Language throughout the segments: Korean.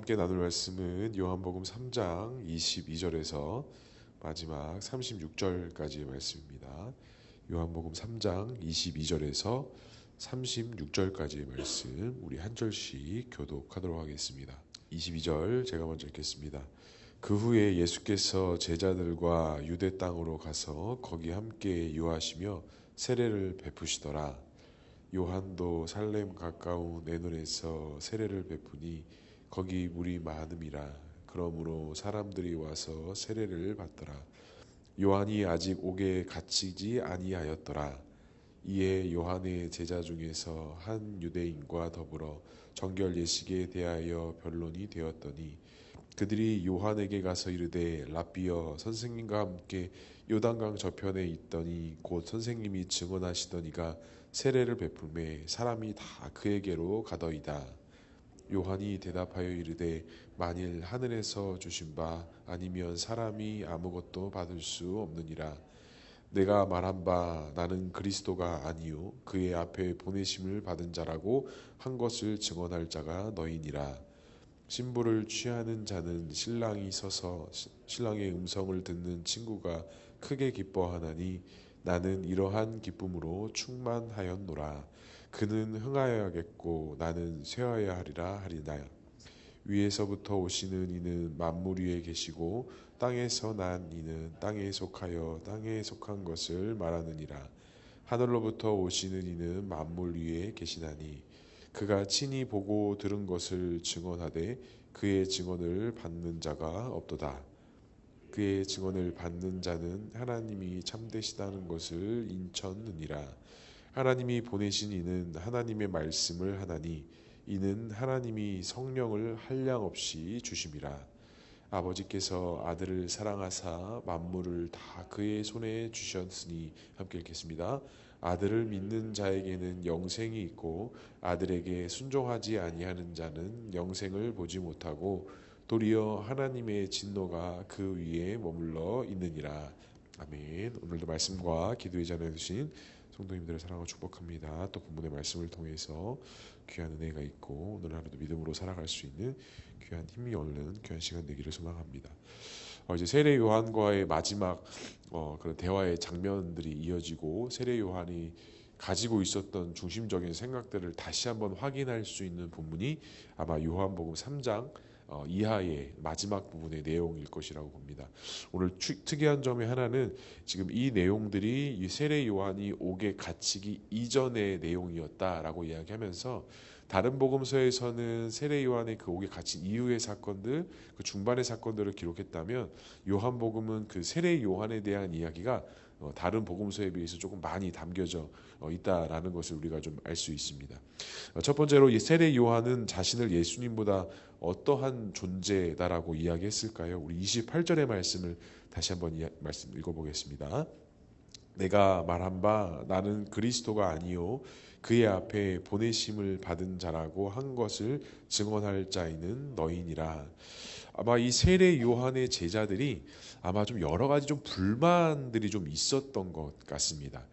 함께 나눌 말씀은 요한복음 3장 22절에서 마지막 36절까지의 말씀입니다. 요한복음 3장 22절에서 36절까지의 말씀 우리 한 절씩 교독하도록 하겠습니다. 22절 제가 먼저 읽겠습니다. 그 후에 예수께서 제자들과 유대 땅으로 가서 거기 함께 유하시며 세례를 베푸시더라. 요한도 살렘 가까운 에논에서 세례를 베푸니 거기 물이 많음이라. 그러므로 사람들이 와서 세례를 받더라. 요한이 아직 옥에 갇히지 아니하였더라. 이에 요한의 제자 중에서 한 유대인과 더불어 정결 예식에 대하여 변론이 되었더니 그들이 요한에게 가서 이르되 랍비여, 선생님과 함께 요단강 저편에 있더니 곧 선생님이 증언하시더니가 세례를 베풀매 사람이 다 그에게로 가더이다. 요한이 대답하여 이르되 만일 하늘에서 주신 바 아니면 사람이 아무것도 받을 수 없느니라. 내가 말한 바 나는 그리스도가 아니요 그의 앞에 보내심을 받은 자라고 한 것을 증언할 자가 너희니라. 신부를 취하는 자는 신랑이 서서 신랑의 음성을 듣는 친구가 크게 기뻐하나니 나는 이러한 기쁨으로 충만하였노라. 그는 흥하여야겠고 나는 쇠하여야 하리라 하리나. 위에서부터 오시는 이는 만물 위에 계시고 땅에서 난 이는 땅에 속하여 땅에 속한 것을 말하느니라. 하늘로부터 오시는 이는 만물 위에 계시나니 그가 친히 보고 들은 것을 증언하되 그의 증언을 받는 자가 없도다. 그의 증언을 받는 자는 하나님이 참되시다는 것을 인쳤느니라. 하나님이 보내신 이는 하나님의 말씀을 하나니 이는 하나님이 성령을 한량없이 주심이라. 아버지께서 아들을 사랑하사 만물을 다 그의 손에 주셨으니 함께 읽겠습니다. 아들을 믿는 자에게는 영생이 있고 아들에게 순종하지 아니하는 자는 영생을 보지 못하고 도리어 하나님의 진노가 그 위에 머물러 있느니라. 아멘. 오늘도 말씀과 기도의 자리에 두신 성도님들을 사랑하고 축복합니다. 또 본문의 말씀을 통해서 귀한 은혜가 있고 오늘 하루도 믿음으로 살아갈 수 있는 귀한 힘이 얻는 귀한 시간 되기를 소망합니다. 이제 세례 요한과의 마지막 그런 대화의 장면들이 이어지고 세례 요한이 가지고 있었던 중심적인 생각들을 다시 한번 확인할 수 있는 본문이 아마 요한복음 3장 이하의 마지막 부분의 내용일 것이라고 봅니다. 오늘 특이한 점이 하나는 지금 이 내용들이 이 세례 요한이 옥에 갇히기 이전의 내용이었다라고 이야기하면서 다른 복음서에서는 세례 요한의 그 옥에 갇힌 이후의 사건들, 그 중반의 사건들을 기록했다면 요한복음은 그 세례 요한에 대한 이야기가 다른 복음서에 비해서 조금 많이 담겨져 있다라는 것을 우리가 좀 알 수 있습니다. 첫 번째로 이 세례 요한은 자신을 예수님보다 어떠한 존재다라고 이야기했을까요? 우리 28절의 말씀을 다시 한번 말씀 읽어보겠습니다. 내가 말한 바 나는 그리스도가 아니요 그의 앞에 보내심을 받은 자라고 한 것을 증언할 자이는 너희니라. 아마 이 세례 요한의 제자들이 아마 좀 여러 가지 좀 불만들이 좀 있었던 것 같습니다.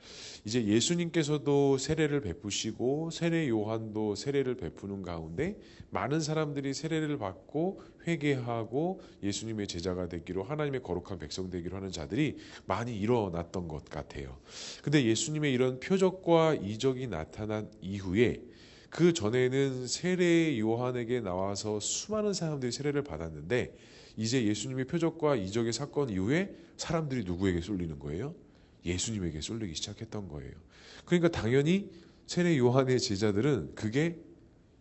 이제 예수님께서도 세례를 베푸시고 세례 요한도 세례를 베푸는 가운데 많은 사람들이 세례를 받고 회개하고 예수님의 제자가 되기로 하나님의 거룩한 백성 되기로 하는 자들이 많이 일어났던 것 같아요. 근데 예수님의 이런 표적과 이적이 나타난 이후에 그 전에는 세례 요한에게 나와서 수많은 사람들이 세례를 받았는데 이제 예수님의 표적과 이적의 사건 이후에 사람들이 누구에게 쏠리는 거예요? 예수님에게 쏠리기 시작했던 거예요. 그러니까 당연히 세례 요한의 제자들은 그게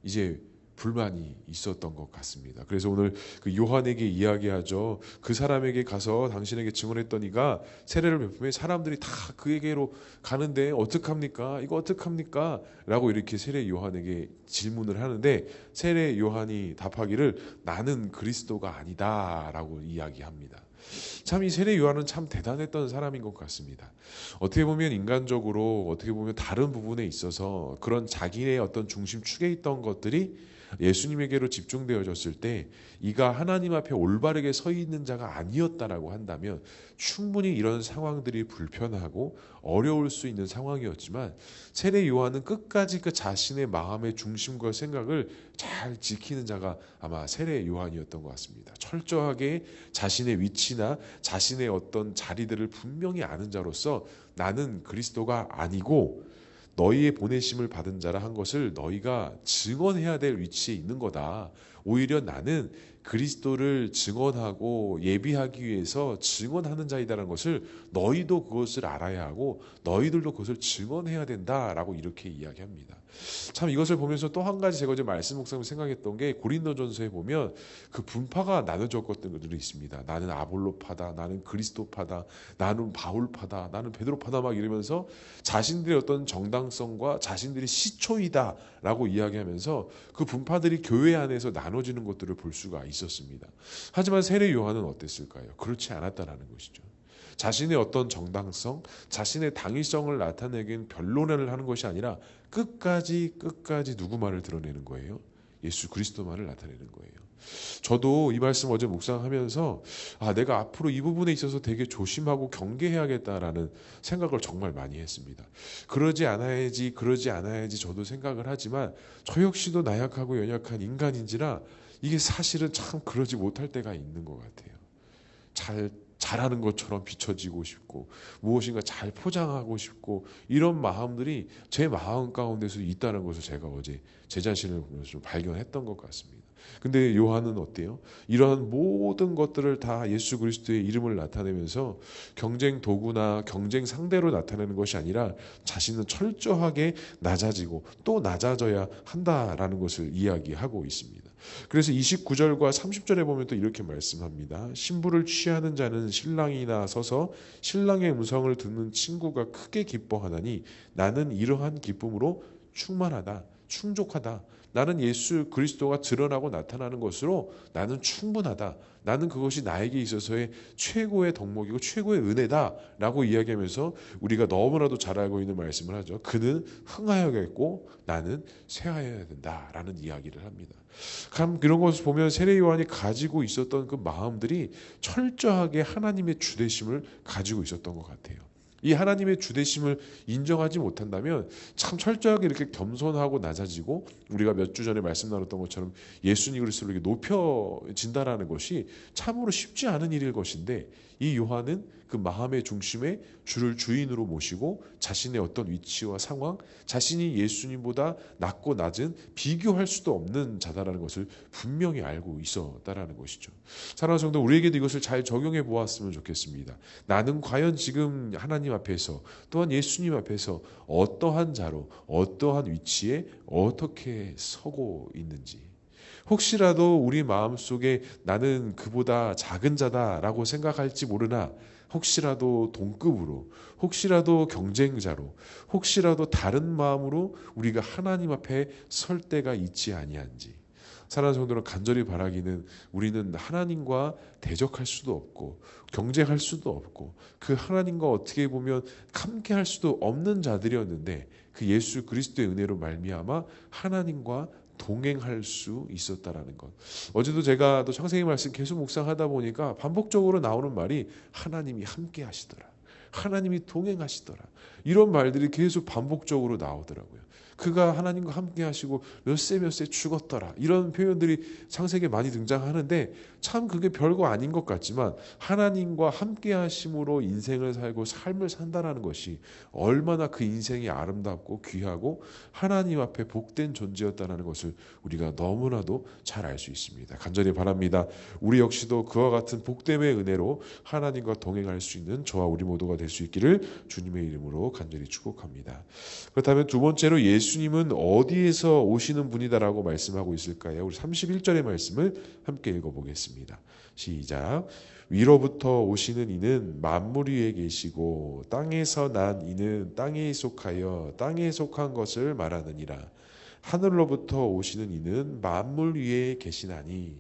이제 불만이 있었던 것 같습니다. 그래서 오늘 그 요한에게 이야기하죠. 그 사람에게 가서 당신에게 증언했더니가 세례를 베푸면 사람들이 다 그에게로 가는데 어떡합니까? 이거 어떡합니까? 라고 이렇게 세례 요한에게 질문을 하는데 세례 요한이 답하기를 나는 그리스도가 아니다 라고 이야기합니다. 참 이 세례 요한은 참 대단했던 사람인 것 같습니다. 어떻게 보면 인간적으로 어떻게 보면 다른 부분에 있어서 그런 자기의 어떤 중심축에 있던 것들이 예수님에게로 집중되어졌을 때 이가 하나님 앞에 올바르게 서 있는 자가 아니었다라고 한다면 충분히 이런 상황들이 불편하고 어려울 수 있는 상황이었지만 세례 요한은 끝까지 그 자신의 마음의 중심과 생각을 잘 지키는 자가 아마 세례 요한이었던 것 같습니다. 철저하게 자신의 위치나 자신의 어떤 자리들을 분명히 아는 자로서 나는 그리스도가 아니고 너희의 보내심을 받은 자라 한 것을 너희가 증언해야 될 위치에 있는 거다. 오히려 나는 그리스도를 증언하고 예비하기 위해서 증언하는 자이다라는 것을 너희도 그것을 알아야 하고 너희들도 그것을 증언해야 된다라고 이렇게 이야기합니다. 참 이것을 보면서 또 한 가지 제가 이제 말씀 묵상을 생각했던 게 고린도전서에 보면 그 분파가 나눠졌던 것들이 있습니다. 나는 아볼로파다, 나는 그리스도파다, 나는 바울파다, 나는 베드로파다 막 이러면서 자신들의 어떤 정당성과 자신들이 시초이다라고 이야기하면서 그 분파들이 교회 안에서 나눠지는 것들을 볼 수가 있었습니다. 하지만 세례 요한은 어땠을까요? 그렇지 않았다라는 것이죠. 자신의 어떤 정당성, 자신의 당위성을 나타내긴 변론을 하는 것이 아니라 끝까지 누구 말을 드러내는 거예요? 예수 그리스도 말을 나타내는 거예요. 저도 이 말씀 어제 묵상하면서 내가 앞으로 이 부분에 있어서 되게 조심하고 경계해야겠다라는 생각을 정말 많이 했습니다. 그러지 않아야지 저도 생각을 하지만 저 역시도 나약하고 연약한 인간인지라 이게 사실은 참 그러지 못할 때가 있는 것 같아요. 잘하는 것처럼 비춰지고 싶고 무엇인가 잘 포장하고 싶고 이런 마음들이 제 마음 가운데서 있다는 것을 제가 어제 제 자신을 보면서 좀 발견했던 것 같습니다. 근데 요한은 어때요? 이러한 모든 것들을 다 예수 그리스도의 이름을 나타내면서 경쟁 도구나 경쟁 상대로 나타내는 것이 아니라 자신은 철저하게 낮아지고 또 낮아져야 한다라는 것을 이야기하고 있습니다. 그래서 29절과 30절에 보면 또 이렇게 말씀합니다. 신부를 취하는 자는 신랑이나 서서 신랑의 음성을 듣는 친구가 크게 기뻐하나니 나는 이러한 기쁨으로 충만하다, 충족하다. 나는 예수 그리스도가 드러나고 나타나는 것으로 나는 충분하다. 나는 그것이 나에게 있어서의 최고의 덕목이고 최고의 은혜다라고 이야기하면서 우리가 너무나도 잘 알고 있는 말씀을 하죠. 그는 흥하여야겠고 나는 쇠하여야 된다라는 이야기를 합니다. 참 이런 것을 보면 세례 요한이 가지고 있었던 그 마음들이 철저하게 하나님의 주되심을 가지고 있었던 것 같아요. 이 하나님의 주되심을 인정하지 못한다면 참 철저하게 이렇게 겸손하고 낮아지고 우리가 몇 주 전에 말씀 나눴던 것처럼 예수님 그리스도로 이렇게 높여진다라는 것이 참으로 쉽지 않은 일일 것인데 이 요한은 그 마음의 중심에 주를 주인으로 모시고 자신의 어떤 위치와 상황, 자신이 예수님보다 낮고 낮은 비교할 수도 없는 자다라는 것을 분명히 알고 있었다라는 것이죠. 사랑하는 성도, 우리에게도 이것을 잘 적용해 보았으면 좋겠습니다. 나는 과연 지금 하나님 앞에서 또한 예수님 앞에서 어떠한 자로 어떠한 위치에 어떻게 서고 있는지, 혹시라도 우리 마음속에 나는 그보다 작은 자다라고 생각할지 모르나 혹시라도 동급으로, 혹시라도 경쟁자로, 혹시라도 다른 마음으로 우리가 하나님 앞에 설 때가 있지 아니한지, 사랑하는 성도는 간절히 바라기는 우리는 하나님과 대적할 수도 없고 경쟁할 수도 없고 그 하나님과 어떻게 보면 함께할 수도 없는 자들이었는데 그 예수 그리스도의 은혜로 말미암아 하나님과 동행할 수 있었다라는 것. 어제도 제가 또 창세기 말씀 계속 묵상하다 보니까 반복적으로 나오는 말이 하나님이 함께 하시더라, 하나님이 동행하시더라, 이런 말들이 계속 반복적으로 나오더라고요. 그가 하나님과 함께 하시고 몇세 죽었더라, 이런 표현들이 창세기에 많이 등장하는데 참 그게 별거 아닌 것 같지만 하나님과 함께 하심으로 인생을 살고 삶을 산다라는 것이 얼마나 그 인생이 아름답고 귀하고 하나님 앞에 복된 존재였다는 것을 우리가 너무나도 잘 알 수 있습니다. 간절히 바랍니다. 우리 역시도 그와 같은 복됨의 은혜로 하나님과 동행할 수 있는 저와 우리 모두가 될 수 있기를 주님의 이름으로 간절히 축복합니다. 그렇다면 두 번째로 예수님은 어디에서 오시는 분이다라고 말씀하고 있을까요? 우리 31절의 말씀을 함께 읽어보겠습니다. 시작. 위로부터 오시는 이는 만물 위에 계시고 땅에서 난 이는 땅에 속하여 땅에 속한 것을 말하느니라. 하늘로부터 오시는 이는 만물 위에 계시나니.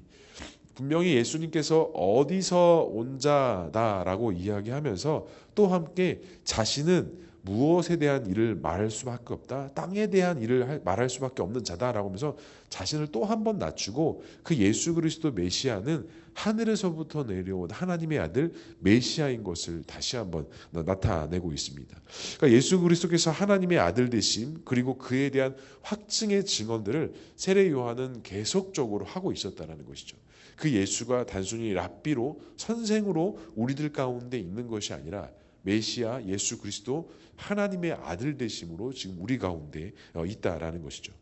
분명히 예수님께서 어디서 온 자다라고 이야기하면서 또 함께 자신은 무엇에 대한 일을 말할 수밖에 없다. 땅에 대한 일을 말할 수밖에 없는 자다라고 하면서 자신을 또 한 번 낮추고 그 예수 그리스도 메시아는 하늘에서부터 내려온 하나님의 아들 메시아인 것을 다시 한번 나타내고 있습니다. 그러니까 예수 그리스도께서 하나님의 아들 되심 그리고 그에 대한 확증의 증언들을 세례 요한은 계속적으로 하고 있었다는 것이죠. 그 예수가 단순히 랍비로 선생으로 우리들 가운데 있는 것이 아니라 메시아 예수 그리스도 하나님의 아들 되심으로 지금 우리 가운데 있다라는 것이죠.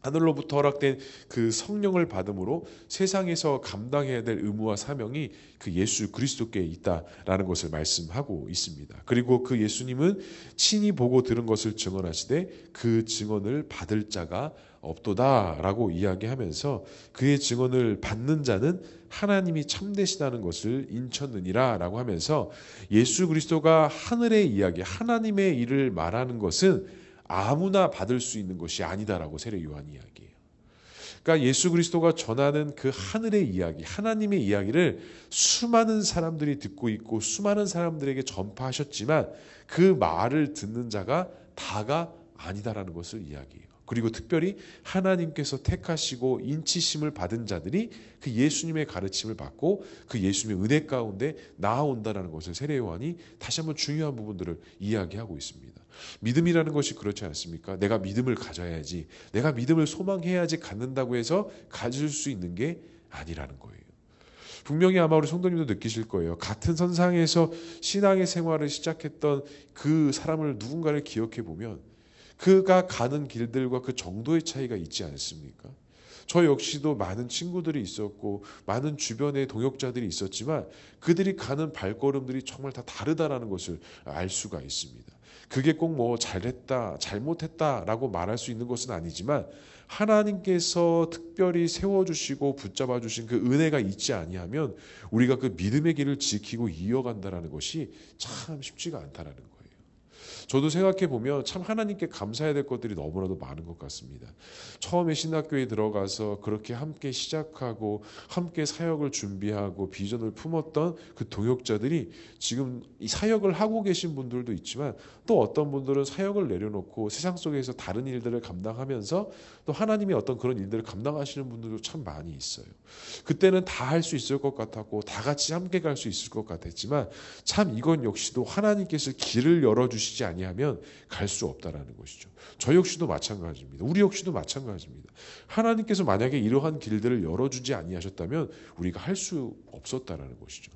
하늘로부터 허락된 그 성령을 받음으로 세상에서 감당해야 될 의무와 사명이 그 예수 그리스도께 있다라는 것을 말씀하고 있습니다. 그리고 그 예수님은 친히 보고 들은 것을 증언하시되 그 증언을 받을 자가 없도다라고 이야기하면서 그의 증언을 받는 자는 하나님이 참되시다는 것을 인쳤느니라라고 하면서 예수 그리스도가 하늘의 이야기, 하나님의 일을 말하는 것은 아무나 받을 수 있는 것이 아니다라고 세례 요한이 이야기해요. 그러니까 예수 그리스도가 전하는 그 하늘의 이야기, 하나님의 이야기를 수많은 사람들이 듣고 있고 수많은 사람들에게 전파하셨지만 그 말을 듣는 자가 다가 아니다라는 것을 이야기해요. 그리고 특별히 하나님께서 택하시고 인치심을 받은 자들이 그 예수님의 가르침을 받고 그 예수님의 은혜 가운데 나아온다는 것을 세례 요한이 다시 한번 중요한 부분들을 이야기하고 있습니다. 믿음이라는 것이 그렇지 않습니까? 내가 믿음을 가져야지, 내가 믿음을 소망해야지 갖는다고 해서 가질 수 있는 게 아니라는 거예요. 분명히 아마 우리 성도님도 느끼실 거예요. 같은 선상에서 신앙의 생활을 시작했던 그 사람을 누군가를 기억해 보면 그가 가는 길들과 그 정도의 차이가 있지 않습니까? 저 역시도 많은 친구들이 있었고 많은 주변의 동역자들이 있었지만 그들이 가는 발걸음들이 정말 다 다르다라는 것을 알 수가 있습니다. 그게 꼭 뭐 잘했다, 잘못했다라고 말할 수 있는 것은 아니지만 하나님께서 특별히 세워주시고 붙잡아주신 그 은혜가 있지 아니하면 우리가 그 믿음의 길을 지키고 이어간다는 것이 참 쉽지가 않다라는 거예요. 저도 생각해 보면 참 하나님께 감사해야 될 것들이 너무나도 많은 것 같습니다. 처음에 신학교에 들어가서 그렇게 함께 시작하고 함께 사역을 준비하고 비전을 품었던 그 동역자들이 지금 이 사역을 하고 계신 분들도 있지만 또 어떤 분들은 사역을 내려놓고 세상 속에서 다른 일들을 감당하면서 또 하나님의 어떤 그런 일들을 감당하시는 분들도 참 많이 있어요. 그때는 다 할 수 있을 것 같았고 다 같이 함께 갈 수 있을 것 같았지만 참 이건 역시도 하나님께서 길을 열어주시지 아니하면 갈 수 없다라는 것이죠. 저 역시도 마찬가지입니다. 우리 역시도 마찬가지입니다. 하나님께서 만약에 이러한 길들을 열어주지 아니하셨다면 우리가 할 수 없었다라는 것이죠.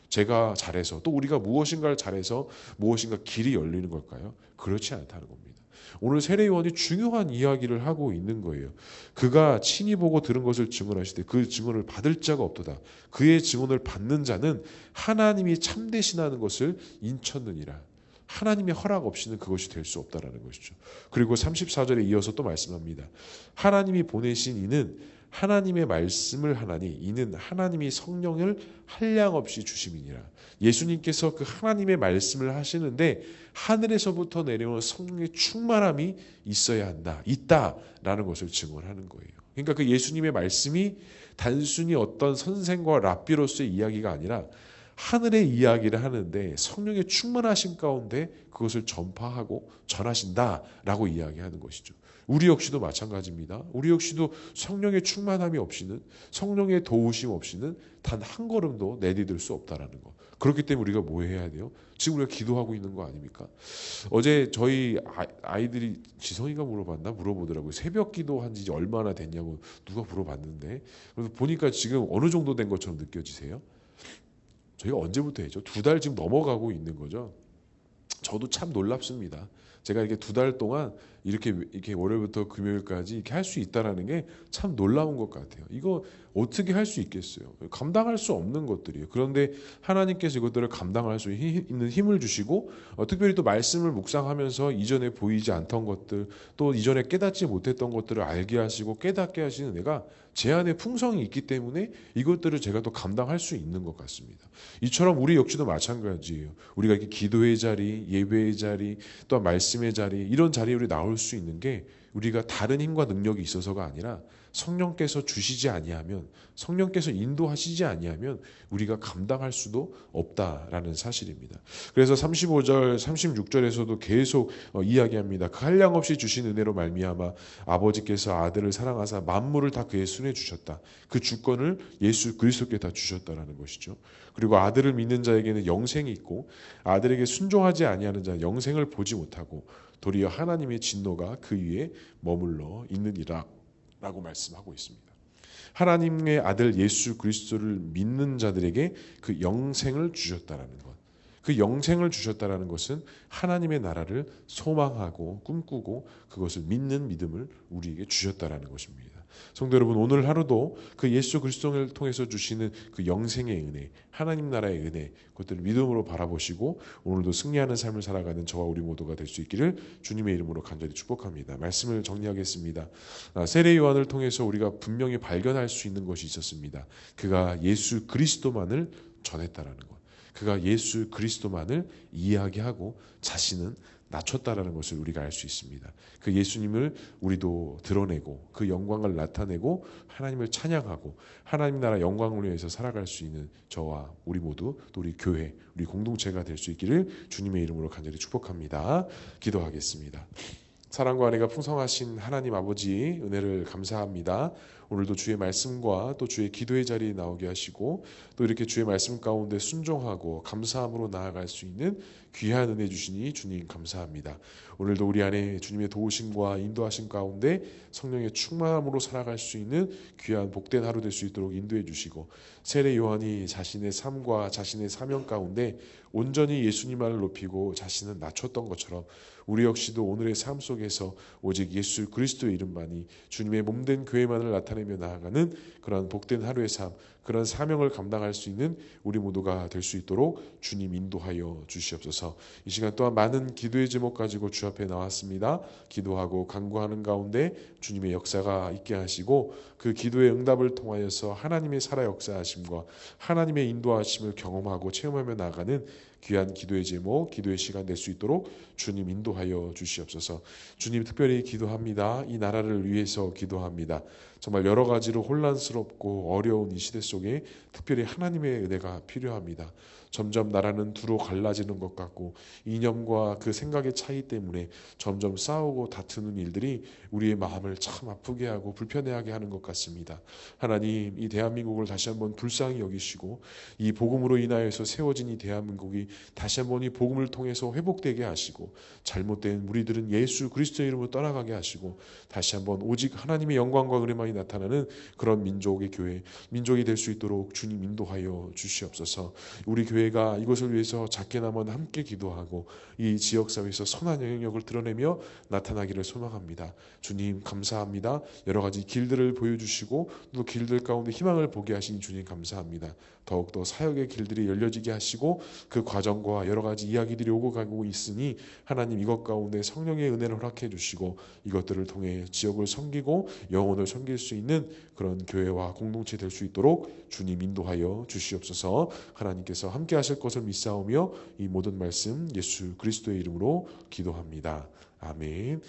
제가 잘해서 또 우리가 무엇인가를 잘해서 무엇인가 길이 열리는 걸까요? 그렇지 않다는 겁니다. 오늘 세례 요한이 중요한 이야기를 하고 있는 거예요. 그가 친히 보고 들은 것을 증언하시되 그 증언을 받을 자가 없도다. 그의 증언을 받는 자는 하나님이 참되시다는 것을 인쳤느니라. 하나님의 허락 없이는 그것이 될 수 없다라는 것이죠. 그리고 34절에 이어서 또 말씀합니다. 하나님이 보내신 이는 하나님의 말씀을 하나니 이는 하나님이 성령을 한량없이 주심이니라. 예수님께서 그 하나님의 말씀을 하시는데 하늘에서부터 내려온 성령의 충만함이 있어야 한다. 있다라는 것을 증언하는 거예요. 그러니까 그 예수님의 말씀이 단순히 어떤 선생과 랍비로서의 이야기가 아니라 하늘의 이야기를 하는데 성령의 충만하신 가운데 그것을 전파하고 전하신다라고 이야기하는 것이죠. 우리 역시도 마찬가지입니다. 우리 역시도 성령의 충만함이 없이는 성령의 도우심 없이는 단 한 걸음도 내디딜 수 없다라는 거. 그렇기 때문에 우리가 뭐 해야 돼요? 지금 우리가 기도하고 있는 거 아닙니까? 어제 저희 아이들이 지성이가 물어보더라고요. 새벽 기도한 지 얼마나 됐냐고 누가 물어봤는데 그래서 보니까 지금 어느 정도 된 것처럼 느껴지세요? 저희가 언제부터 했죠? 2달 지금 넘어가고 있는 거죠. 저도 참 놀랍습니다. 제가 이렇게 2달 동안 이렇게 월요일부터 금요일까지 이렇게 할 수 있다라는 게 참 놀라운 것 같아요. 이거 어떻게 할 수 있겠어요? 감당할 수 없는 것들이에요. 그런데 하나님께서 이것들을 감당할 수 있는 힘을 주시고 특별히 또 말씀을 묵상하면서 이전에 보이지 않던 것들 또 이전에 깨닫지 못했던 것들을 알게 하시고 깨닫게 하시는 은혜가 제 안에 풍성이 있기 때문에 이것들을 제가 또 감당할 수 있는 것 같습니다. 이처럼 우리 역시도 마찬가지예요. 우리가 이렇게 기도의 자리, 예배의 자리, 또 말씀의 자리 이런 자리에 우리 나올 수 있는 게 우리가 다른 힘과 능력이 있어서가 아니라 성령께서 주시지 아니하면, 성령께서 인도하시지 아니하면 우리가 감당할 수도 없다라는 사실입니다. 그래서 35절, 36절에서도 계속 이야기합니다. 그 한량없이 주신 은혜로 말미암아 아버지께서 아들을 사랑하사 만물을 다 그의 손에 주셨다. 그 주권을 예수 그리스도께 다 주셨다라는 것이죠. 그리고 아들을 믿는 자에게는 영생이 있고 아들에게 순종하지 아니하는 자는 영생을 보지 못하고 도리어 하나님의 진노가 그 위에 머물러 있느니라 라고 말씀하고 있습니다. 하나님의 아들 예수 그리스도를 믿는 자들에게 그 영생을 주셨다라는 것. 그 영생을 주셨다라는 것은 하나님의 나라를 소망하고 꿈꾸고 그것을 믿는 믿음을 우리에게 주셨다라는 것입니다. 성도 여러분, 오늘 하루도 그 예수 그리스도를 통해서 주시는 그 영생의 은혜, 하나님 나라의 은혜, 그것들을 믿음으로 바라보시고 오늘도 승리하는 삶을 살아가는 저와 우리 모두가 될 수 있기를 주님의 이름으로 간절히 축복합니다. 말씀을 정리하겠습니다. 세례 요한을 통해서 우리가 분명히 발견할 수 있는 것이 있었습니다. 그가 예수 그리스도만을 전했다라는 것. 그가 예수 그리스도만을 이야기하고 자신은 낮췄다라는 것을 우리가 알 수 있습니다. 그 예수님을 우리도 드러내고 그 영광을 나타내고 하나님을 찬양하고 하나님 나라 영광을 위해서 살아갈 수 있는 저와 우리 모두 또 우리 교회, 우리 공동체가 될 수 있기를 주님의 이름으로 간절히 축복합니다. 기도하겠습니다. 사랑과 은혜가 풍성하신 하나님 아버지 은혜를 감사합니다. 오늘도 주의 말씀과 또 주의 기도의 자리에 나오게 하시고 또 이렇게 주의 말씀 가운데 순종하고 감사함으로 나아갈 수 있는 귀한 은혜 주시니 주님 감사합니다. 오늘도 우리 안에 주님의 도우심과 인도하심 가운데 성령의 충만함으로 살아갈 수 있는 귀한 복된 하루 될 수 있도록 인도해 주시고 세례 요한이 자신의 삶과 자신의 사명 가운데 온전히 예수님만을 높이고 자신은 낮췄던 것처럼 우리 역시도 오늘의 삶 속에서 오직 예수 그리스도의 이름만이 주님의 몸된 교회만을 나타내며 나아가는 그런 복된 하루의 삶, 그런 사명을 감당할 수 있는 우리 모두가 될 수 있도록 주님 인도하여 주시옵소서. 이 시간 또한 많은 기도의 제목 가지고 주 앞에 나왔습니다. 기도하고 간구하는 가운데 주님의 역사가 있게 하시고 그 기도의 응답을 통하여서 하나님의 살아 역사하심과 하나님의 인도하심을 경험하고 체험하며 나아가는 귀한 기도의 제목, 기도의 시간 될 수 있도록 주님 인도하여 주시옵소서. 주님 특별히 기도합니다. 이 나라를 위해서 기도합니다. 정말 여러 가지로 혼란스럽고 어려운 이 시대 속에 특별히 하나님의 은혜가 필요합니다. 점점 나라는 두로 갈라지는 것 같고 이념과 그 생각의 차이 때문에 점점 싸우고 다투는 일들이 우리의 마음을 참 아프게 하고 불편해하게 하는 것 같습니다. 하나님, 이 대한민국을 다시 한번 불쌍히 여기시고 이 복음으로 인하여서 세워진 이 대한민국이 다시 한번 이 복음을 통해서 회복되게 하시고 잘못된 무리들은 예수 그리스도의 이름으로 떠나가게 하시고 다시 한번 오직 하나님의 영광과 은혜만이 나타나는 그런 민족의 교회, 민족이 될 수 있도록 주님 인도하여 주시옵소서. 우리 교회가 이것을 위해서 작게나마 함께 기도하고 이 지역사회에서 선한 영향력을 드러내며 나타나기를 소망합니다. 주님 감사합니다. 여러 가지 길들을 보여주시고 또 길들 가운데 희망을 보게 하신 주님 감사합니다. 더욱더 사역의 길들이 열려지게 하시고 그 과정과 여러 가지 이야기들이 오고 가고 있으니 하나님 이것 가운데 성령의 은혜를 허락해 주시고 이것들을 통해 지역을 섬기고 영혼을 섬길 수 있는 그런 교회와 공동체 될 수 있도록 주님 인도하여 주시옵소서. 하나님께서 함께 하실 것을 믿사오며 이 모든 말씀 예수 그리스도의 이름으로 기도합니다. 아멘.